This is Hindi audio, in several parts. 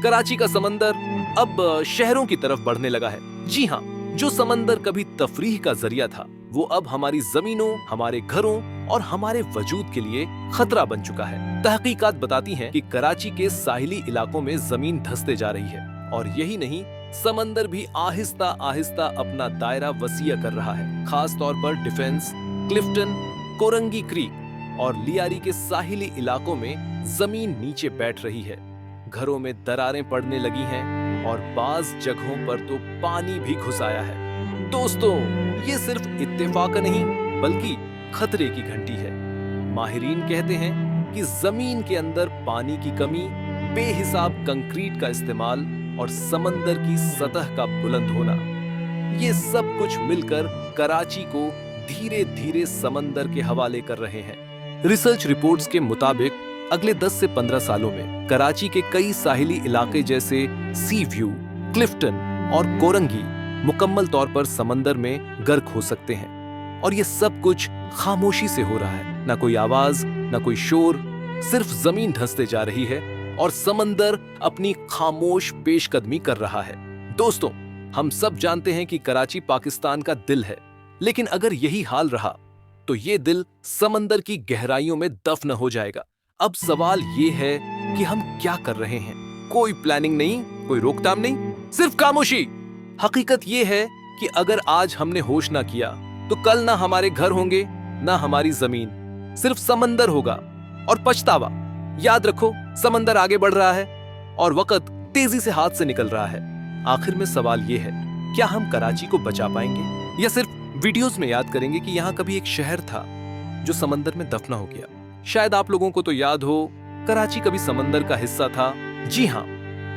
कराची का समंदर अब शहरों की तरफ बढ़ने लगा है। जी हाँ, जो समंदर कभी तफरीह का जरिया था, वो अब हमारी जमीनों, हमारे घरों और हमारे वजूद के लिए खतरा बन चुका है। तहकीकात बताती हैं कि कराची के साहिली इलाकों में जमीन धंसते जा रही है और यही नहीं, समंदर भी आहिस्ता आहिस्ता अपना दायरा वसीया कर रहा है। खास तौर पर डिफेंस, क्लिफ्टन, कोरंगी क्रीक और लियारी के साहिली इलाकों में जमीन नीचे बैठ रही है। घरों में दरारें पड़ने लगी हैं और बाज जगहों पर तो पानी भी घुस आया है। दोस्तों, ये सिर्फ इत्तेफाक नहीं बल्कि खतरे की घंटी है। माहिरीन कहते हैं कि जमीन के अंदर पानी की कमी, बेहिसाब कंक्रीट का इस्तेमाल और समंदर की सतह का बुलंद होना, ये सब कुछ मिलकर कराची को धीरे धीरे समंदर के हवाले कर रहे हैं। रिसर्च रिपोर्ट्स के मुताबिक अगले 10 से 15 सालों में कराची के कई साहिली इलाके जैसे सी व्यू, क्लिफ्टन और कोरंगी मुकम्मल तौर पर समंदर में गर्क हो सकते हैं। और ये सब कुछ खामोशी से हो रहा है। ना कोई आवाज, ना कोई शोर, सिर्फ जमीन धंसते जा रही है और समंदर अपनी खामोश पेशकदमी कर रहा है। दोस्तों, हम सब जानते हैं कि कराची पाकिस्तान का दिल है, लेकिन अगर यही हाल रहा तो ये दिल समंदर की गहराइयों में दफन हो जाएगा। अब सवाल ये है कि हम क्या कर रहे हैं? कोई प्लानिंग नहीं, कोई रोकथाम नहीं, सिर्फ खामोशी। हकीकत ये है कि अगर आज हमने होश ना किया तो कल ना हमारे घर होंगे, ना हमारी जमीन, सिर्फ समंदर होगा और पछतावा। याद रखो, समंदर आगे बढ़ रहा है और वक्त तेजी से हाथ से निकल रहा है। आखिर में सवाल ये है, क्या हम कराची को बचा पाएंगे या सिर्फ वीडियोस में याद करेंगे कि यहाँ कभी एक शहर था जो समंदर में दफना हो गया? शायद आप लोगों को तो याद हो, कराची कभी समंदर का हिस्सा था। जी हाँ,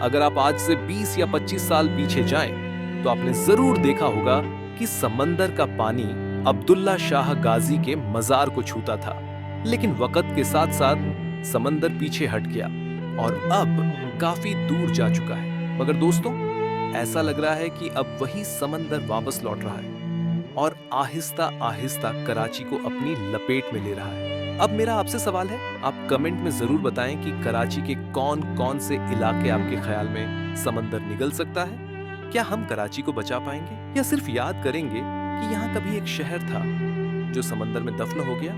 अगर आप आज से 20 या 25 साल पीछे जाएं, तो आपने जरूर देखा होगा कि समंदर का पानी अब्दुल्ला शाह गाजी के मजार को छूता था। लेकिन वक्त के साथ साथ समंदर पीछे हट गया और अब काफी दूर जा चुका है। मगर दोस्तों, ऐसा लग रहा है कि अब वही समंदर वापस लौट रहा है और आहिस्ता आहिस्ता कराची को अपनी लपेट में ले रहा है। अब मेरा आपसे सवाल है, आप कमेंट में जरूर बताएं कि कराची के कौन कौन से इलाके आपके ख्याल में समंदर निगल सकता है? क्या हम कराची को बचा पाएंगे या सिर्फ याद करेंगे कि यहाँ कभी एक शहर था जो समंदर में दफन हो गया?